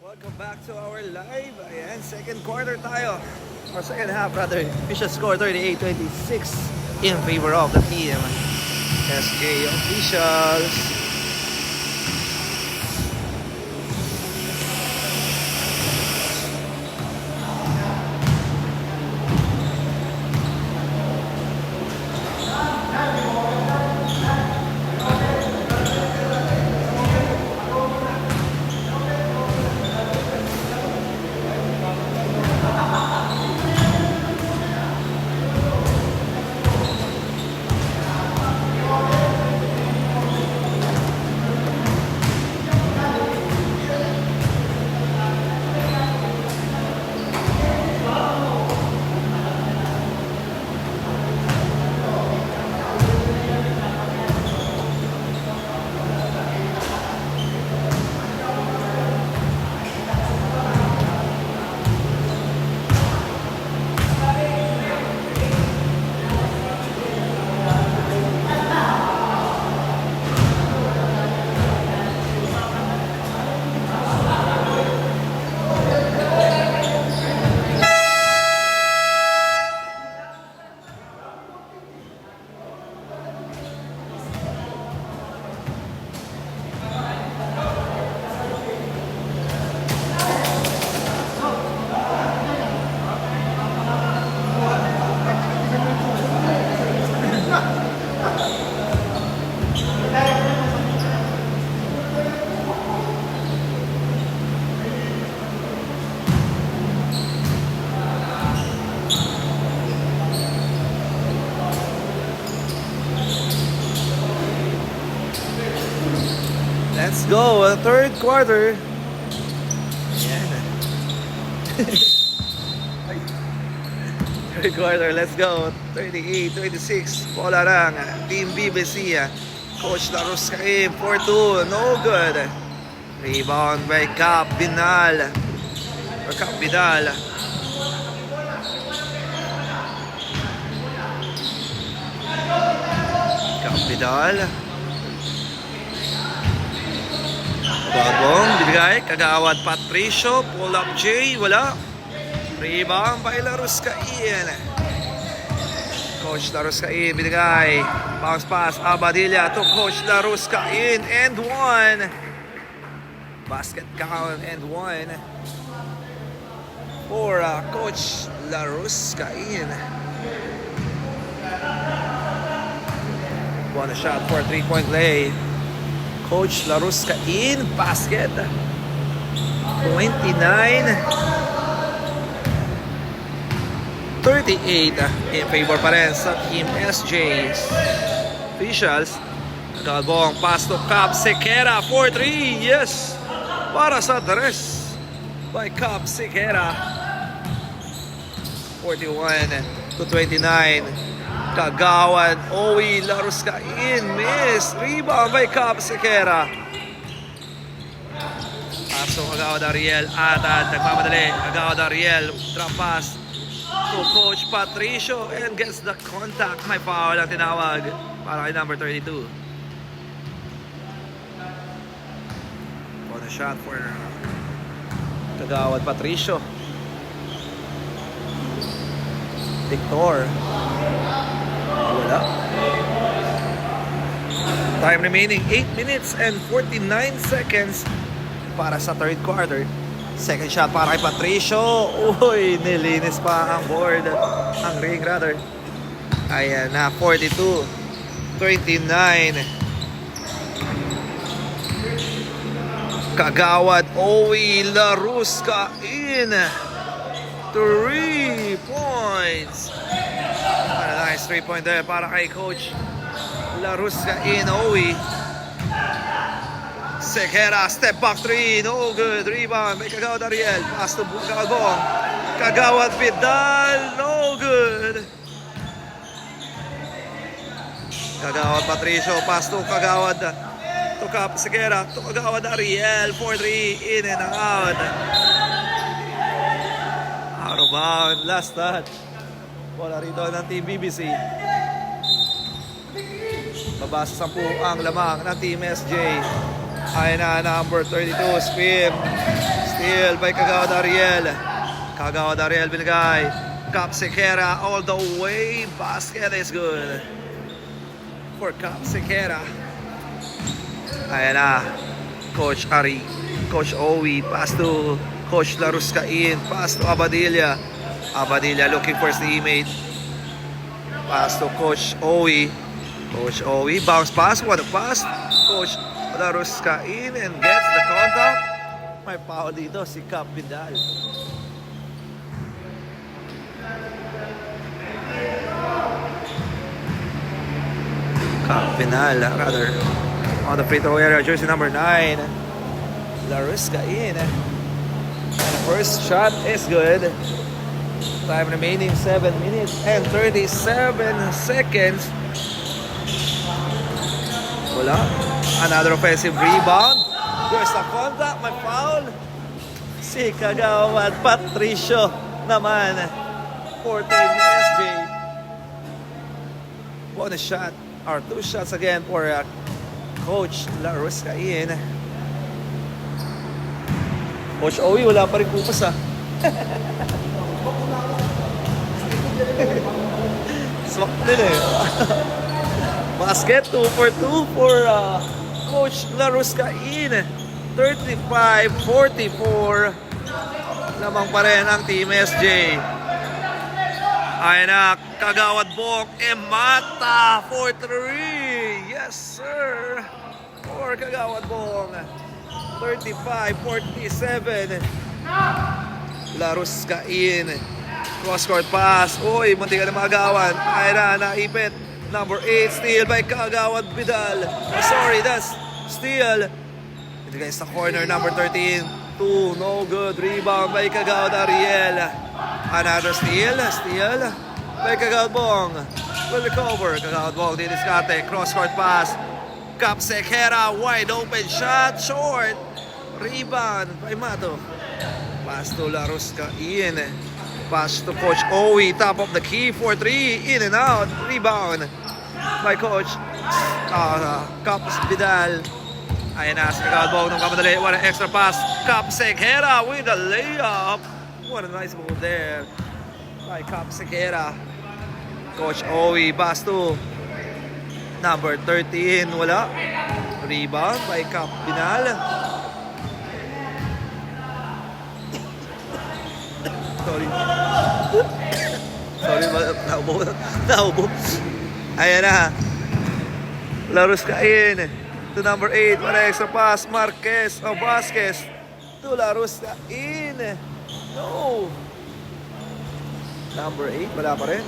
Welcome back to our live. Ayan, second quarter tayo. Or second half rather. Official score 38-26 in favor of the team. SJ officials. Let's go, third quarter. Ayan. Third quarter, let's go. 38-26. Bola lang. Team BBC. Coach Larus Caim, 4-2. No good. Rebound by Cap Binal. Or Cap Vidal. Cap Vidal. Bagong binigay, Kagawad Patricio, pull up J, wala. Rebound by Larus Caim. Coach Larus Caim binigay. Bounce pass, Abadilla to Coach Larus Caim, and one. Basket count and one for Coach Larus Caim. One shot for 3-point lay. Coach Larus Caim, basket. 29-38 in favor pa rin sa Team SJ. Officials, nagkagawang pass to Cap Sequeira, 4-3, yes! Para sa dress by Cap Sequeira. 41-29. Kagawad, Owi, Larus Caim, miss. Rebound by Cap Sequeira. Paso Kagawad Ariel, Atad, nagmamadali. Kagawad Ariel, drop pass to Coach Patricio and gets the contact. May foul ang tinawag para kay number 32. On a shot for Kagawad Patricio. Victor. Wala. Time remaining 8 minutes and 49 seconds para sa third quarter. Second shot para kay Patricio. Uy, nilinis pa ang board. Ang ring rather. Ayan na, 42-29. Kagawad, Owi, Larus Caim. 3 points. A nice 3-point there para kay Coach Larus Caim. Owi. Sequeira, step back 3, no good. Rebound by Kagawad Ariel. Pass to Bugagong. Kagawad Vidal, no good. Kagawad Patricio, pass to Kagawad. To Cap Sequeira, to Kagawad Ariel. 4-3, in and out. Out of bound, last touch. Bola rito ng Team BBC. Mabasa 10 ang lamang ng Team SJ. Ay na number 32, spin. Steal by Kagawad Ariel. Kagawad Ariel binigay. Cap Sequeira all the way. Basket is good for Cap Sequeira. Ayan na. Coach Ari. Coach Owi. Pass to Coach Laruscain. Pass to Abadilla. Abadilla looking for his teammate. Pass to Coach Owi. Coach Owi. Bounce pass. What a pass. Coach Laruscain and gets the contact. May foul dito si Cap Vidal. Cap Vidal, rather. On the free throw area, jersey number 9. Laruscain. And the first shot is good. Time remaining 7 minutes and 37 seconds. Wala. Another offensive rebound. There's a contact, may foul. Si Kagawad Patricio naman for Team SJ. Bonus shot, or 2 shots again for Coach Laruscain. Coach Owi, wala pa rin pupas Swak din Basket, 2 for 2 for Coach Laruscain. 35-44. Lamang pa rin ang Team SJ. Ay na, Kagawad Bong Emata for 3. Yes, sir. For Kagawad Bong. 35-47. Laruscain. Cross-court pass. Uy, munti ka na magawan. Ay na, naipit. Number 8, steal by Kagawad Vidal. Oh, sorry, that's steal. Ito guys, sa corner, number 13. 2, no good. Rebound by Kagawad Ariel. Another steal. Steal by Kagawad Bong. Will recover. Kagawad Bong, diniskate. Cross-court pass. Cap Sequeira, wide open shot. Short. Rebound by Mato. Pass to Laruscain. Pass to Coach Owi. Top of the key for 3. In and out. Rebound by Coach Cap Vidal. Ayan na, si Kagawad Bong ng kamadali. What an extra pass. Cap Sequeira with a layup. What a nice move there by Cap Sequeira. Coach Owi. Pass to number 13. Wala. Rebound by Cap Vidal. Sorry. Sorry, naubo. Ayan na. Laruscain to number 8. What an extra pass. Marquez o Vasquez to Laruscain. No. Number 8. Wala pa rin.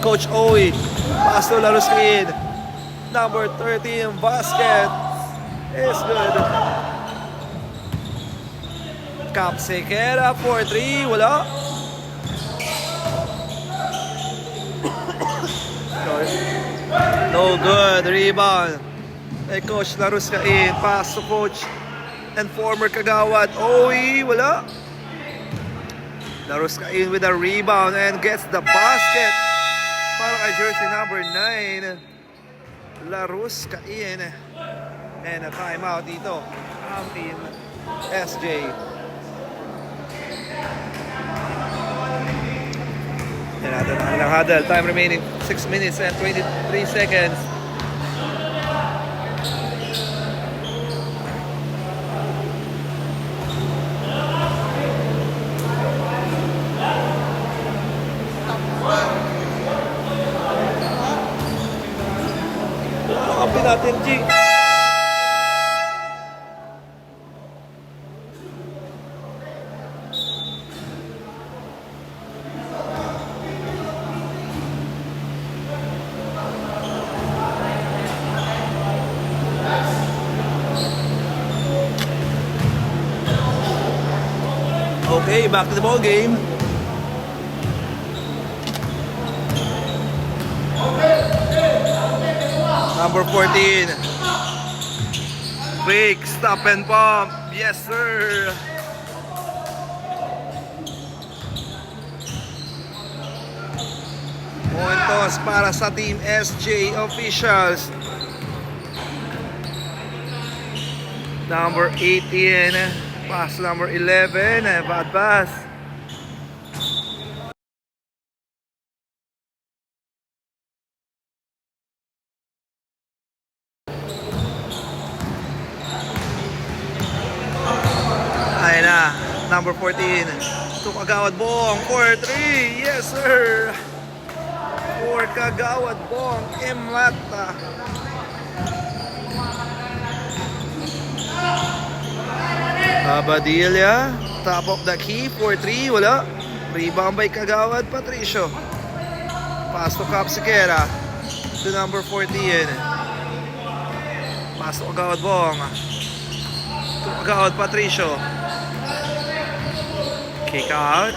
Coach Owi. Pass to Laruscain. Number 13. Basket is good. Cap Sequeira for 3. Wala. No good. Rebound by Coach Laruscain. Pass to Coach and former Kagawad Owi. Wala. Laruscain with a rebound and gets the basket para kay jersey number 9. Laruscain. And a timeout dito ang Team SJ. Yan natin ang huddle. Time remaining 6 minutes and 23 seconds. Kapi natin, G. Okay, back to the ball game. Number 14. Fake, stop and pump. Yes, sir. Puntos para sa Team SJ officials. Number 18. Pass number 11. Bad pass. Ayun na. Number 14. To Kagawad Bong. 4-3. Yes, sir. For Kagawad Bong. Imata. Abadilla, top of the key, 4-3, wala. Rebound by Kagawad Patricio. Pass to Cap Siqueira, to number 14. Pass to Kagawad Bong. To Kagawad Patricio. Kick out.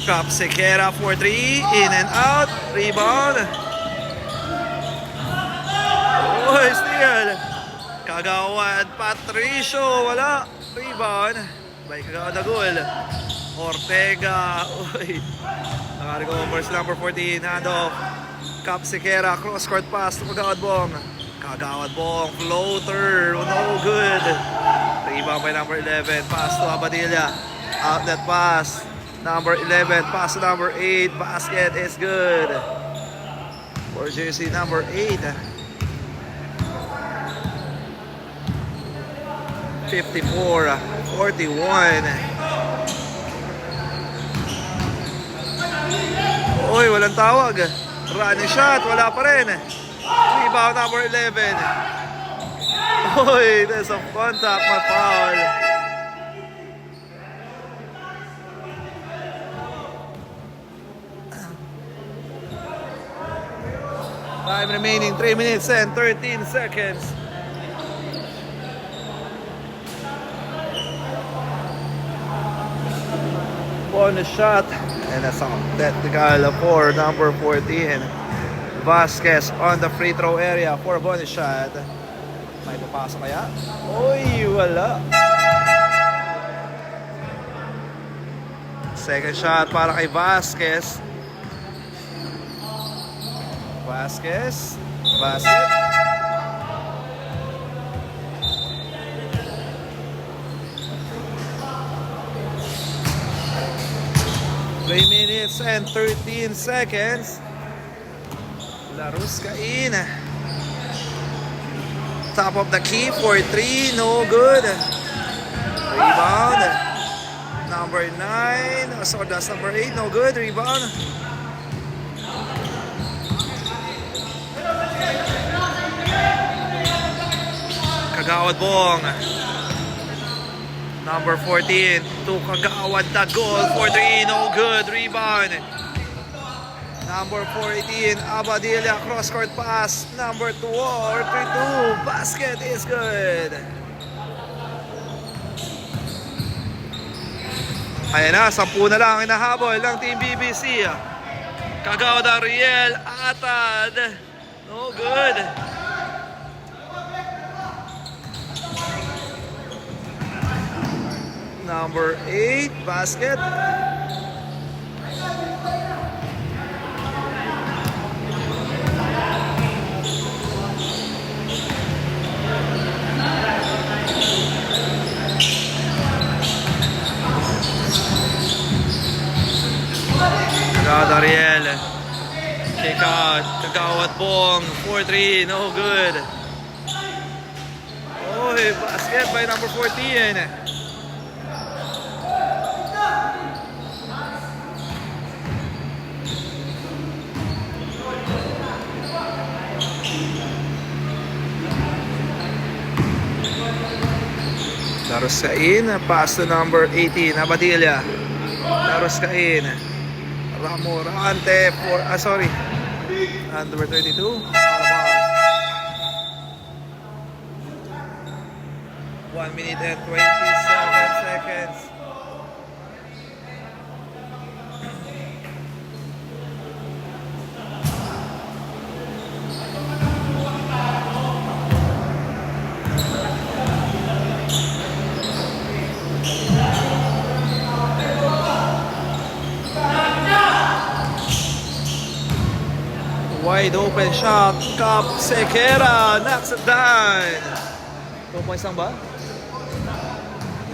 Cap Siqueira, 4-3, in and out. Rebound. Oh, steal. Kagawad Patricio, wala. Rebound by Kagawad Dagul. Ortega, uy. Nakarecover si number 14, handoff. Cap Siqueira, cross court pass to Kagawad Bong. Kagawad Bong, floater, no good. Rebound by number 11, pass to Abadilla. Outlet pass, number 11, pass to number 8. Basket is good for jersey number 8. 54-41. Uy, walang tawag. Running shot, wala pa rin. Rebound number 11. Uy, there's a contact, my foul. Time remaining 3 minutes and 13 seconds. Bonus shot and a sound technical for number 14. Vasquez on the free throw area for bonus shot. May papasok kaya? Uy, wala. Second shot para kay Vasquez. Vasquez. Basket. Three minutes and 13 seconds. Laruskain. Top of the key for 3, no good. Rebound. Number 9. So that's number 8, no good. Rebound. Kagawad Bong. Number 14 to Kagawad Dagul for 3, no good. Rebound. Number 14, Abadilla, cross court pass. Number 2 or 3-2. Basket is good. Ayan na, 10 na lang hinahabol ng Team BBC. Kagawad Ariel Atad. No good. Number 8, basket. Kagawad Ariel. Kick out. Kagawad Bong. 4-3, no good. Oh, basket by number 14. Laruskain, pass to number 18, Abadilla. Laruskain. Ramorante for, number 32. 1 minute and 27 seconds. Wide open shot. Cap Sequeira knocks it down. 2 points lang ba?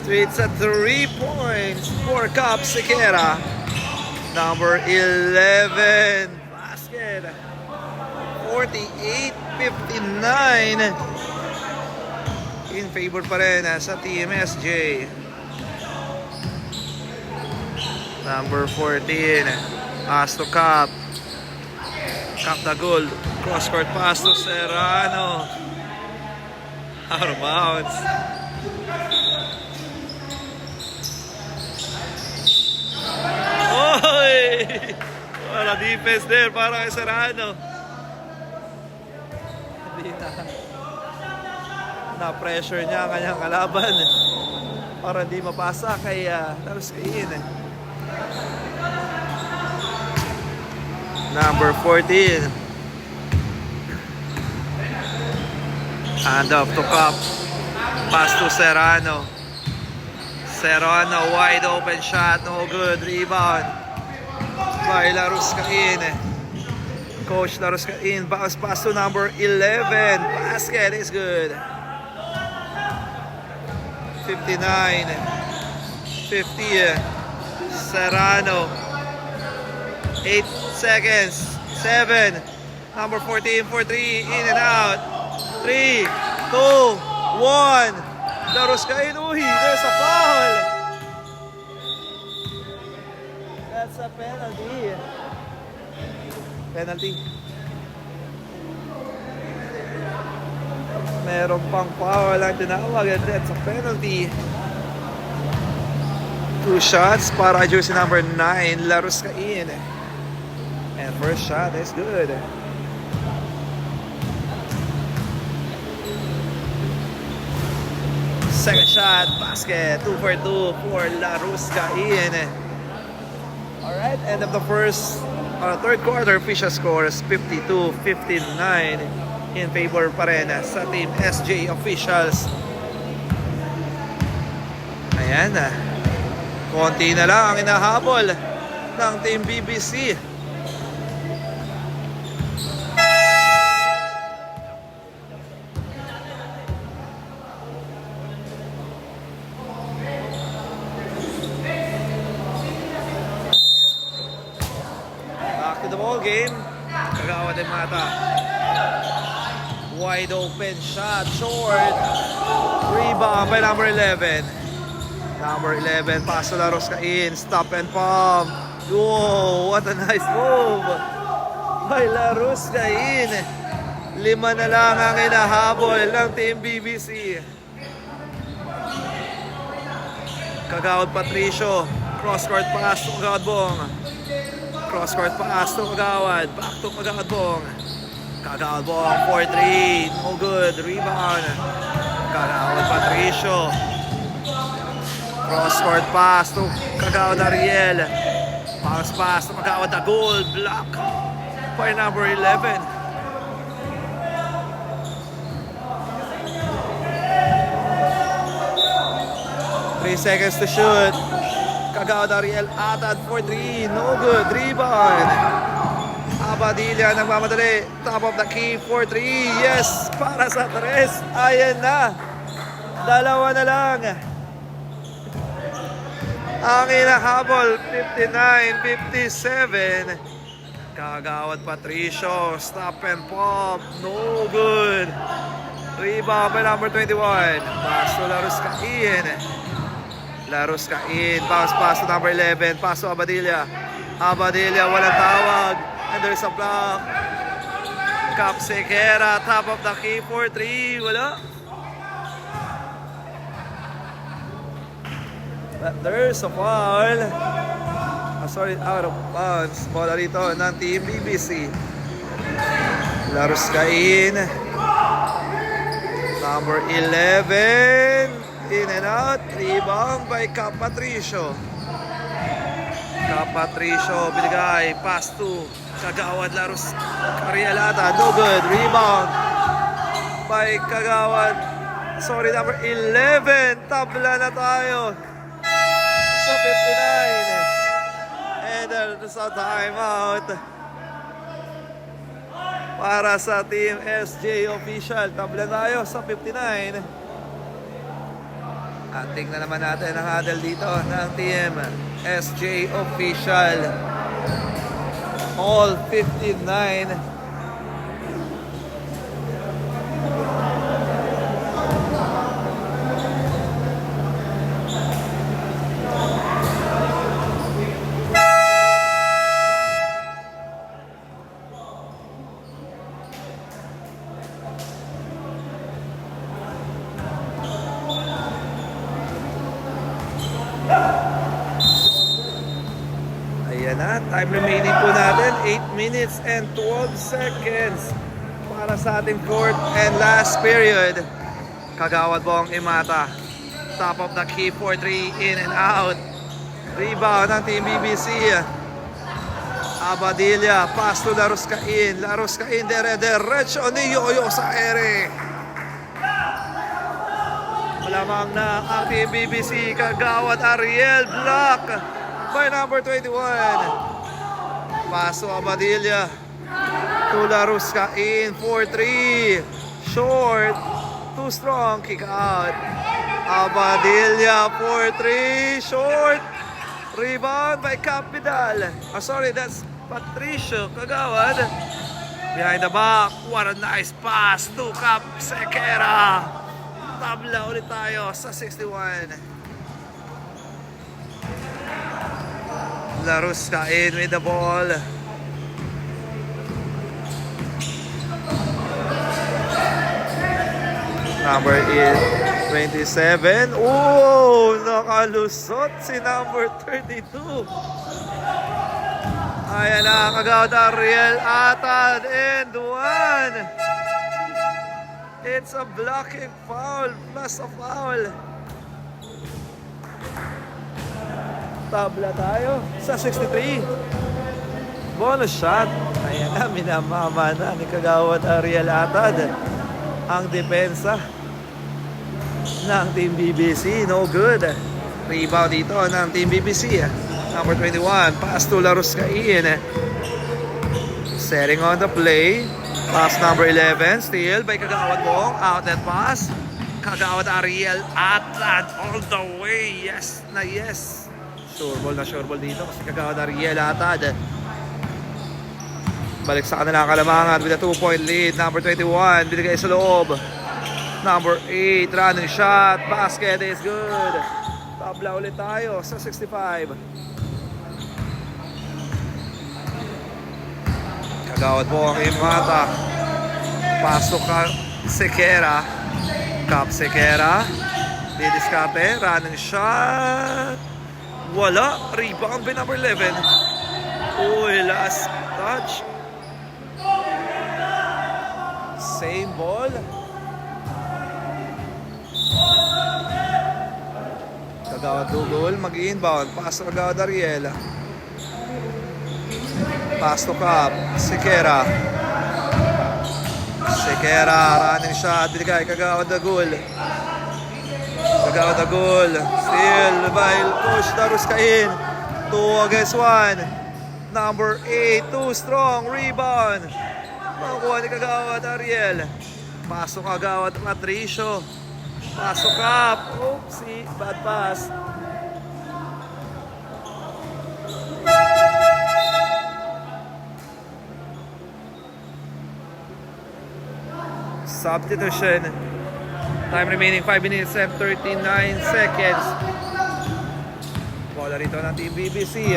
So it's a 3 points for Cap Sequeira. Number 11. Basket. 48-59. In favor pa rin sa Team SJ. Number 14. Pass to Cap. Cap the goal. Cross court pass to Serrano. Out of bounds. Oy! Wala defense there para kay Serrano. Hindi na-pressure niya ang kanyang kalaban para hindi mapasa kay Laruskain. Number 14. Hand off to Cap. Pass to Serrano. Serrano, wide open shot, no good. Rebound by Laruskain. Coach Laruskain, bounce pass to number 11. Basket is good. 59, 50. Serrano. 8 seconds. 7. Number 14 for 3. In and out. 3, 2, 1. Laruskain. Uy, there's a foul. That's a penalty. Penalty. Meron pang foul ang tinawag, and that's a penalty. 2 shots para jersey number 9, Laruskain. And first shot is good. Second shot, basket. 2 for 2 for Laruskain. Alright, end of the third quarter. Official score is 52-59 in favor pa rin sa Team SJ officials. Ayan na. Konti na lang ang inahabol ng Team BBC. The ball game. Kagawa din mata. Wide open shot. Short. Rebound by number 11. Number 11. Pass to Laruskain. Stop and pump. Whoa, what a nice move by Laruskain. 5 na lang ang inahabol ng Team BBC. Kagawad Patricio. Cross court pass to Kagawad Bong. Cross court pass to Kagawad. Back to Kagawad Bong. Kagawad Bong for 3. No good. Rebound. Kagawad Patricio. Cross court pass to Kagawad Ariel. Bounce pass to Kagawad Agol. Block by number 11. Three seconds to shoot. Kagawad Ariel atad for 3. No good. Rebound. Abadilla nagmamadali. Top of the key for 3. Yes! Para sa 3. Ayan na. 2 na lang. Ang inahabol. 59-57. Kagawad Patricio. Stop and pop. No good. Rebound by number 21. Pass to Laruskain. Laruskain, bounce pass to number 11, pass to Abadilla. Abadilla, walang tawag. And there's a block. Cap Sequeira, top of the key for 3. Wala. But there's a foul. Sorry, out of bounds. Bola rito ng Team BBC. Laruskain. Number 11. In and out, rebound by Cap Patricio. Cap Patricio, binigay, pass to Kagawad Arielata, no good, rebound by Kagawad, sorry, number 11, tabla na tayo sa 59, and there's a timeout. para sa Team SJ Official. Tabla tayo sa 59. At tingnan naman natin ang huddle dito ng Team SJ Official. All 59. Ayan na, time remaining po natin 8 minutes and 12 seconds para sa ating fourth and last period. Kagawad Bong Imata, top of the key for 3, in and out. Rebound ng Team BBC. Abadilla, pass to Laruscain. Laruscain, dire-diretso ni Yoyo sa ere. Malamang na ang Team BBC. Kagawad Ariel, block by number 21. Paso Abadilla to Laruscain for 3. Short, too strong, kick out. Abadilla for 3. Short, rebound by Capital. Sorry, that's Patricio Kagawad. Behind the back, what a nice pass to Cap Sequeira. Tabla ulit tayo sa 61. Laruscain with the ball. Number 27. Oh, nakalusot si number 32. Ayan na, Kagawad Ariel Atad and 1. It's a blocking foul plus a foul. Tabla tayo sa 63. Bonus shot. Ayan na, minamama na ni Kagawad Ariel Atad ang depensa ng Team BBC. No good. Rebound dito ng Team BBC. Number 21, pass to Laruscain. Setting on the play. Pass number 11, steal by Kagawad Bong. Outlet pass. Kagawad Ariel Atad all the way. Yes na yes. Sure ball dito kasi Kagawad Ariel Atad. Balik sa kanila ang Kalamangan with a 2-point lead. Number 21, binigay sa loob. Number 8, running shot. Basket is good. Tabla ulit tayo sa 65. Kagawad po ang Imata. Pasok ka Sequeira. Cap Sequeira. Didiskarte. Running shot. Wala. Rebound by number 11. Uy, last touch. Same ball. Kagawad Dugol, mag-inbound. Pass to Kagawad Ariel. Pass to Cap. Sequeira. Sequeira, running shot. Binigay Kagawad Dugol. Kagawad Dugol. Still by push Laruscain. 2 against 1. Number 8, too strong. Rebound. Makuha ni Kagawad Ariel. Pasok Kagawad Patricio. Pasok Cap. Oopsie, bad pass. Substitution. Time remaining 5 minutes and 39 seconds. Bola rito ng Team BBC.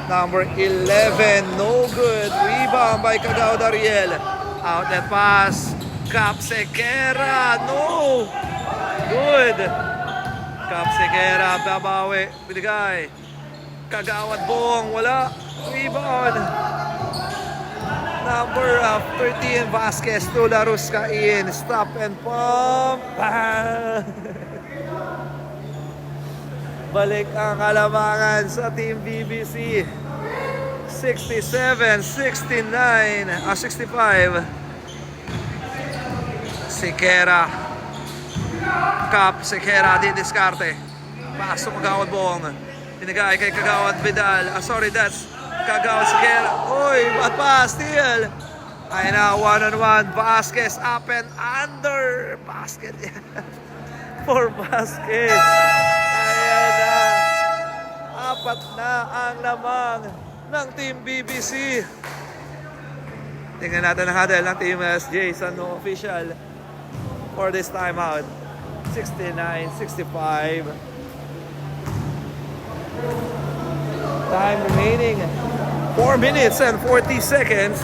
Number 11, no good. Rebound by Kagawad Ariel. Outlet pass. Cap Sequeira, no. Good. Cap Sequeira, babawi. Binigay. Kagawad Bong, wala. Rebound. Number 13, Vasquez to Laruscain. Stop and pump. Balik ang Kalamangan sa Team BBC. 67, 69, 65. Sequeira. Cap Sequeira, didiskarte. Pasok Kagawad Bong. Pinagay kay Kagawad Vidal. Sorry, that's Kagawad Sequeira. Oy, bad pass, steal. Ayun na, one-on-one. Vasquez up and under. Basket yan. For Vasquez. Ayan na. Apat na ang lamang ng Team BBC. Tingnan natin ang huddle ng Team SJ sa no official for this timeout. 69-65. Time remaining 4 minutes and 40 seconds.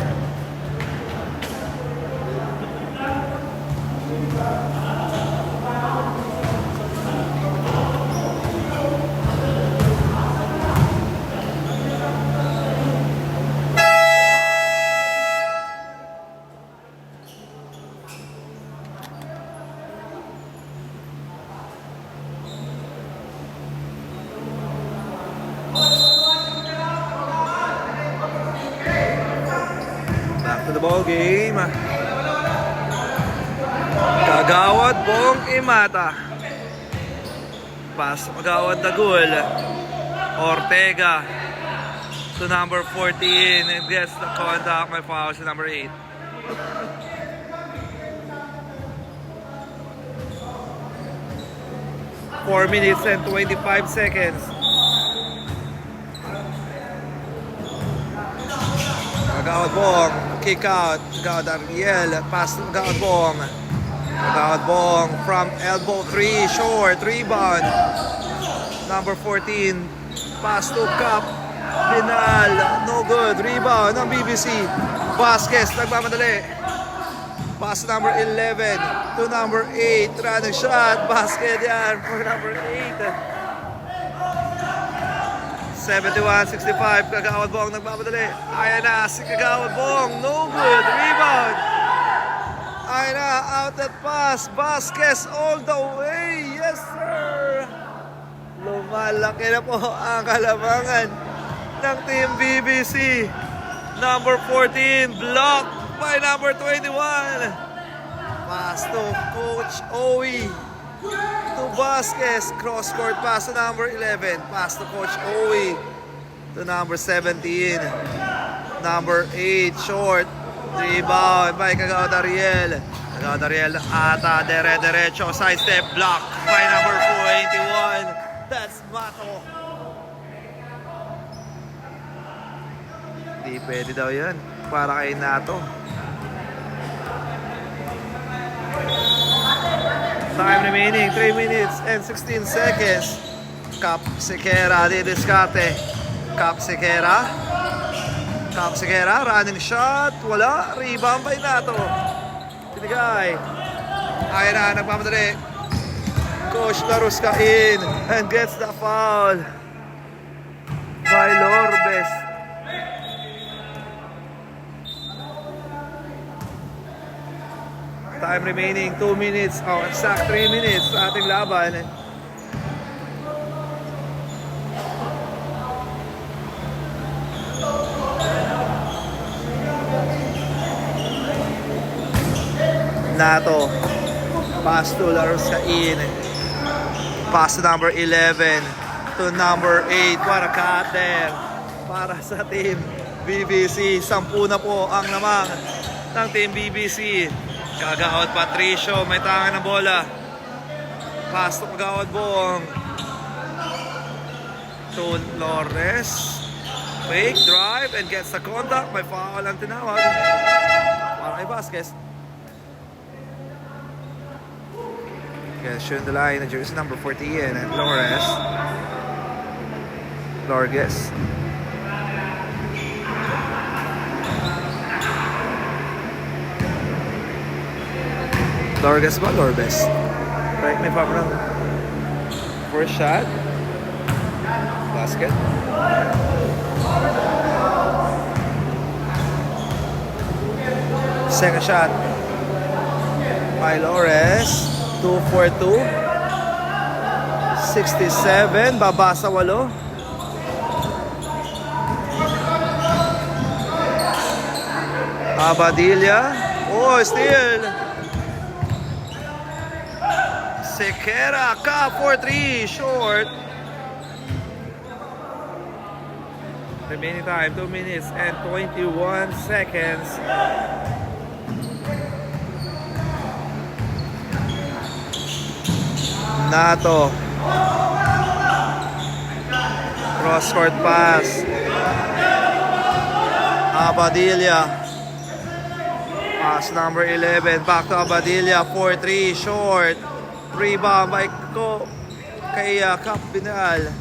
Back to the ball game. Kagawad Bong Imata. Pass Kagawad Dagul. Ortega to number 14 and gets the contact. May foul sa number 8. Four minutes and 25 seconds. Kagawad Bong, kick out. Kagawad Ariel, pass to Kagawad Bong. Kagawad Bong from elbow 3, short, rebound. Number 14, pass to Cap. Pinal, no good. Rebound ng BBC. Vasquez, nagmamadali. Pass to number 11 to number 8. Running shot, basket yan for number 8. 71-65, Kagawad Bong nagmamadali. Ayan na, si Kagawad Bong, no good, rebound. Ayan na, outlet pass, Vasquez all the way, yes sir. Lumalaki na po ang kalamangan ng Team BBC. Number 14, blocked by number 21. Pass to Coach Owie. To Vasquez, cross-court pass to number 11. Pass to Coach Owie. To number 17. Number 8, short. Rebound by Kagawad Ariel. Kagawad Ariel ata, derecho, side step, block by number 21. That's Mato. Di pwede daw yan. Para kay Nato. Time remaining 3 minutes and 16 seconds. Cap Sequeira didiskarte. Cap Sequeira, running shot. Wala. Rebound by Nato. Tinigay. Ayan na, nagmamadali. Coach Laruska in and gets the foul by Lorbes. Time remaining 2 minutes. Exact 3 minutes sa ating laban. Nato. Pass to Laruskain. Pass to number 11 to number 8. What a cut there para sa Team BBC. 10 na po ang lamang ng Team BBC. Kagawad Patricio, may tangan ng bola. Pass to Kagawad Bong. To Lores. Fake drive and gets the contact. May foul ang tinawag para kay Vasquez. Shoot the line, jersey number 14 and Lores. Lorges. Lorges ba? Lorbes. Correct me if I'm wrong. First shot. Basket. Second shot. By Lores. 2-4-2. 67. Baba sa 8. Abadilla. Oh, steal. Sequeira, Ka for 3, short. Remaining time, 2 minutes and 21 seconds. Nato. Cross court pass. Abadilla. Pass number 11. Back to Abadilla. 4-3. Short. Rebound by kay Cap Binal.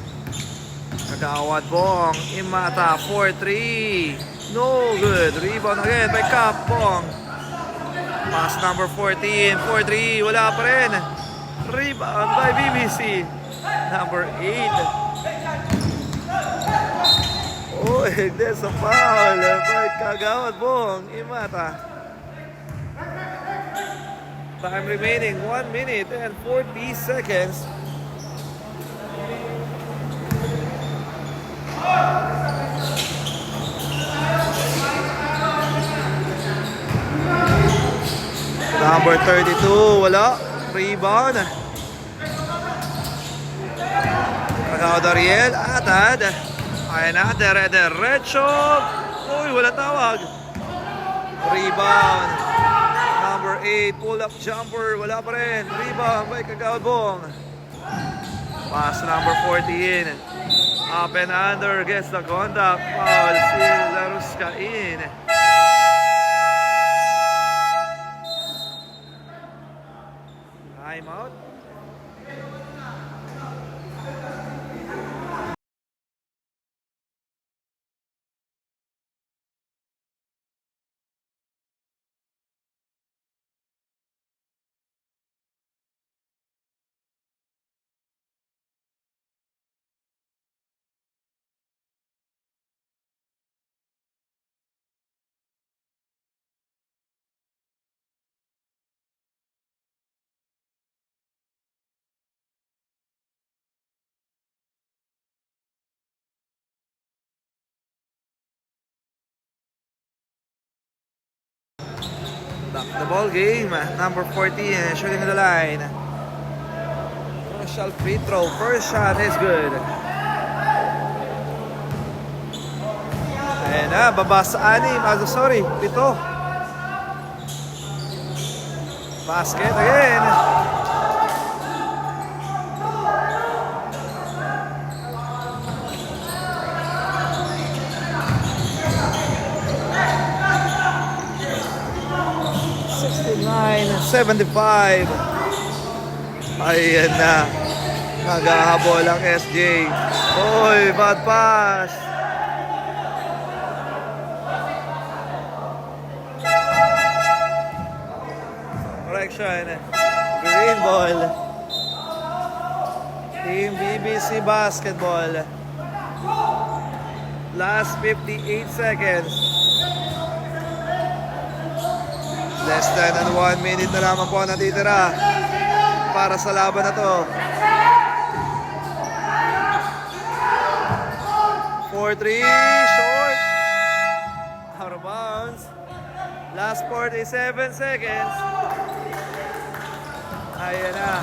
Nagawad Bong. Imata. 4-3. No good. Rebound again by Cap Bong. Pass number 14. 4-3. Wala pa rin. Rebound by BBC. Number 8. Oh, there's a foul by Kagawad Bong. Imata. Time remaining 1 minute and 40 seconds. Number 32, wala. Rebound. Kagawad Ariel, atad. Ayan na, derecho. Uy, wala tawag. Rebound. Number 8, pull-up jumper. Wala pa rin. Rebound by Kagawad Bong. Pass number 14. Up and under. Gets the contact. Foul. Still Laruskain. Time out. Back the ball game. Number 14 shooting the line. Crucial free throw. First shot is good. Ayan na, baba sa 6. Sorry, 7. Basket again. $69.75. Ayan na. Naghahabol ang SJ. Oy, bad pass. Correction. Green ball. Team BBC Basketball. Last 58 seconds. Less than 1 minute na lamang po natitira para sa laban na to. 4-3, short. Out of bounds. Last 47 seconds. Ayan na.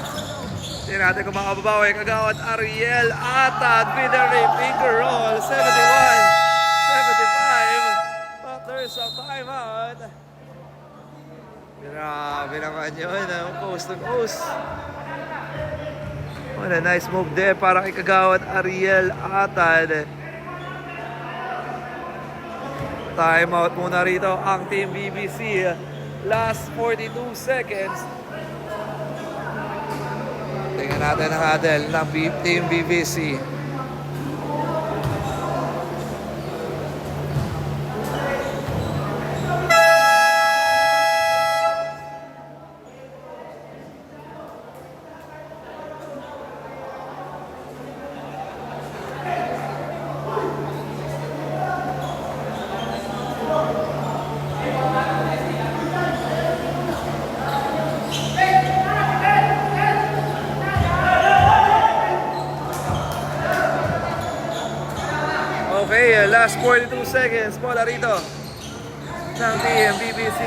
Hindi natin kung makababawi. Kagawad Ariel Atad with a finger roll. 71-75. But there's a timeout. Grabe naman yun, post to post. What a nice move there para kay Kagawad Ariel Atad. Time out muna rito ang Team BBC. Last 42 seconds. Tingnan natin ang huddle ng Team BBC. Okay, last 42 seconds. Bola rito ng Team BBC.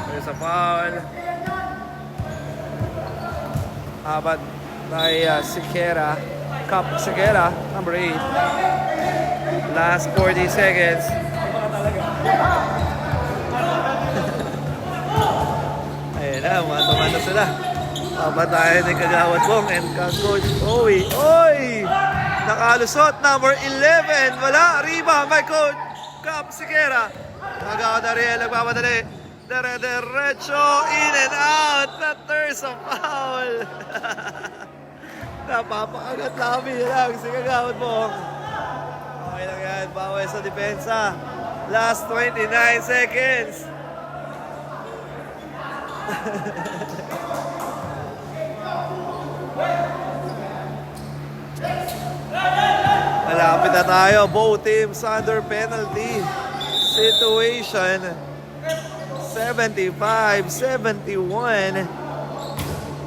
There's a foul. Habad by Sikera. Cap Sikera, number 8. Last 40 seconds. Ayan na, mano-mano sila. Pabatayan ni Kagawad Bong and Coach Owie. Oy! Nakalusot, number 11. Wala, rebound by Coach Cap Siqueira. Kagawad Ariel, nagpapadali. Dire-diretso, in and out. There's a foul. Napapakagat namin lang si Kagawad Bong. Okay lang yan, bawal sa depensa. Last 29 seconds. Malapit na tayo. Both teams under penalty situation. 75-71.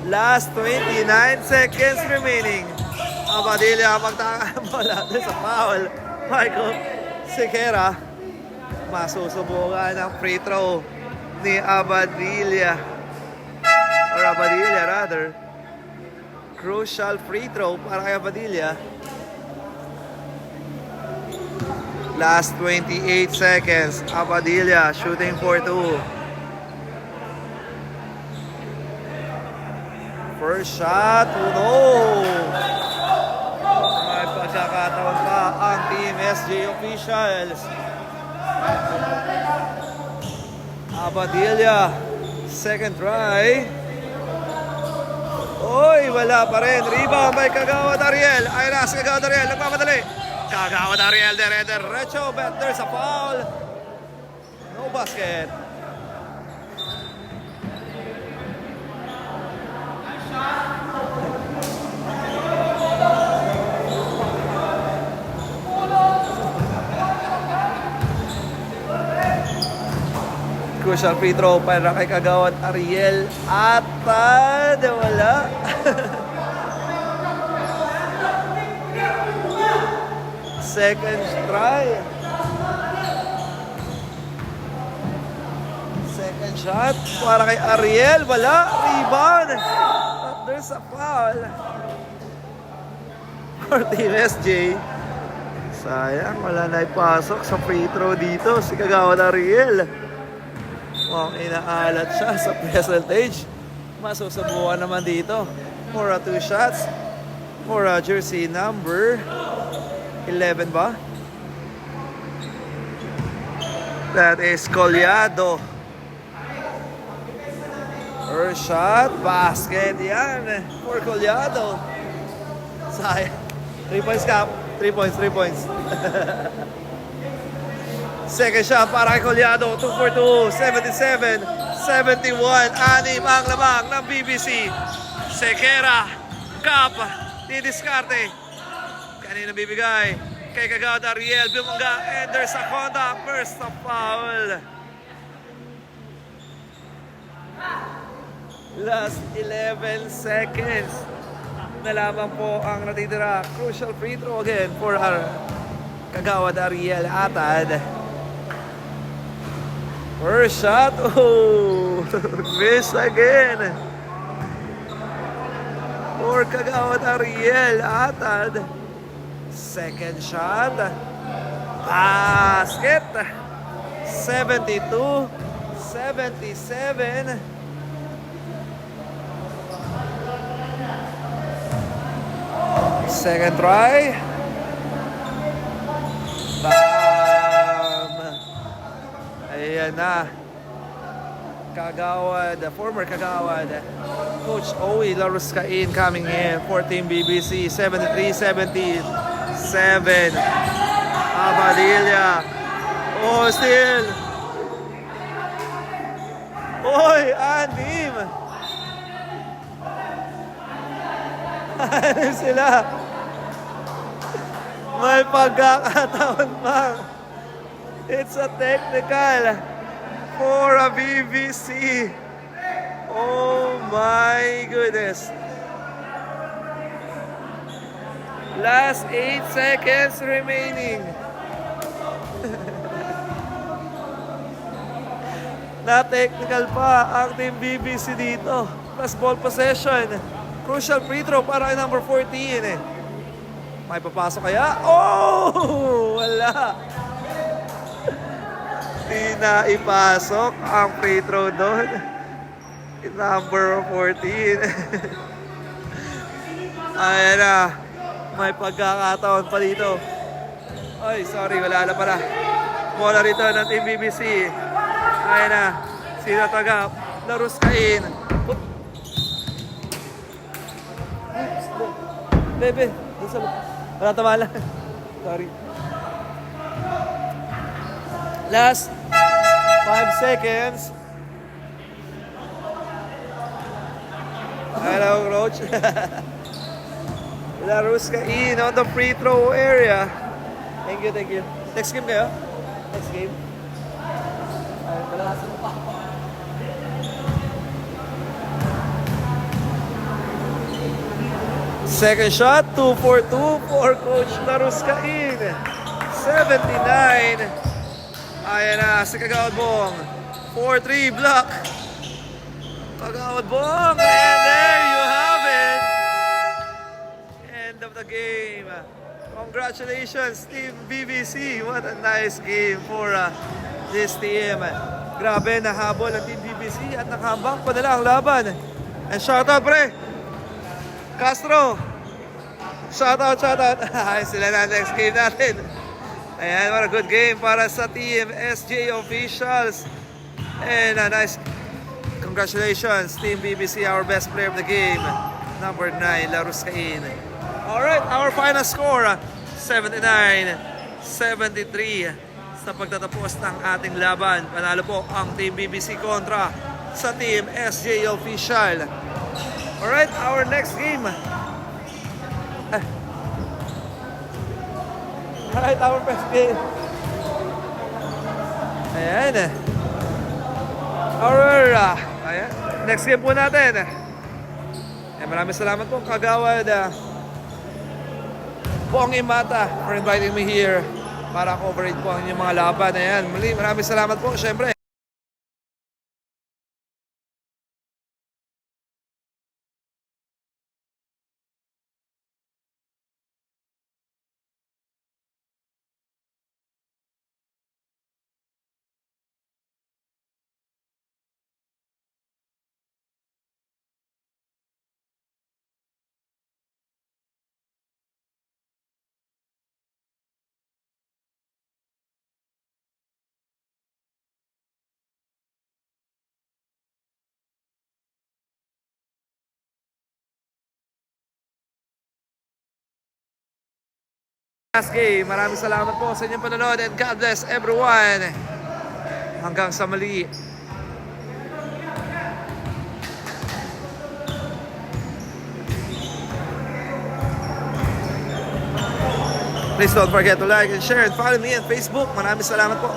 Last 29 seconds remaining. Abadilla magtaka sa foul. Michael Siqueira. Masusubukan ang free throw ni Abadilla. Or Abadilla rather. Crucial free throw para kay Abadilla. Last 28 seconds. Abadilla shooting for 2. First shot. No! May pagkakataon pa ang Team SJ officials. Abadilla. Second try. Oy, wala pa rin. Rebound by Kagawad Ariel. Ay na, si Kagawad Ariel. Nagpapadali. Kagawad Ariel, dire-diretso, but there's a foul. No basket. Crucial free throw para kay Kagawad Ariel. At wala. Second try. Second shot para kay Ariel. Wala. Rebound. But there's a foul. For Team SJ. Sayang. Wala na ipasok sa free throw dito si Kagawad Ariel. Mukhang inaalat siya sa percentage. Masusubukan naman dito. Mura 2 shots. Mura jersey number 11 ba? That is Collado. First shot, basket yan for Collado. Sayang. 3 points cap. 3 points, 3 points. Second shot para kay Collado. 2 for 2. 77-71. Anim ang lamang ng BBC. Siqueira. Cap. Didiskarte. Kanina bibigay kay Kagawad Ariel. Bumangga. And there's a contact. First a foul. Last 11 seconds. Na lamang po ang natitira. Crucial free throw again for our Kagawad Ariel Atad. First shot. Oh, miss again. For Kagawad Ariel Atad. Second shot. Basket. 72-77. Second try. Bam! Ayan na. Kagawad, former Kagawad. Coach Owie Laruscain coming in for Team BBC. 73-77. Abadilla. Oh, still. Oy, anim. Ano sila? May pagkakataon pa. It's a technical for a BBC. Oh my goodness. Last 8 seconds remaining. Na-technical pa ang Team BBC dito. Plus ball possession. Crucial free throw para kay number 14 eh. May papasok kaya? Oh! Wala. Di na ipasok ang free throw doon. Number 14. Ayan na. May pagkakataon pa dito. Ay, sorry. Wala na pala. Bola rito ng Team BBC. Ayan na. Sino tagap? Laruskain. Oops. Bebe. Wala tama lang. Sorry. Last 5 seconds. Hello, Roach. Laruskain on the free throw area. Thank you, thank you. Next game kayo? Next game. Ay, malakas mo pa. Second shot, 2 for 2 for Coach Laruskain. 79. Ayan na, si Kagawad Bong. 4-3 block. Kagawad Bong. And there you have it. End of the game. Congratulations, Team BBC. What a nice game for this team. Grabe, nahabol ang Team BBC at nakahambak pa nila ang laban. And shoutout, pre. Castro. Shoutout. Ay, sila na next game natin. Ayan, what a good game para sa Team SJ officials. And a nice congratulations, Team BBC, our best player of the game. Number 9, Laruskain. Alright, our final score, 79-73. Sa pagtatapos ng ating laban, panalo po ang Team BBC kontra sa Team SJ official. Alright, our next game. Alright, our first game. Ayan. Alright. Ayan. Next game po natin. Maraming salamat po, Kagawad Bong Imata, for inviting me here para coverage po ang inyong mga laban. Ayan. Muli, maraming salamat po, syempre. Last game. Maraming salamat po sa inyong panonood and God bless everyone. Hanggang sa mali. Please don't forget to like and share and follow me on Facebook. Maraming salamat po.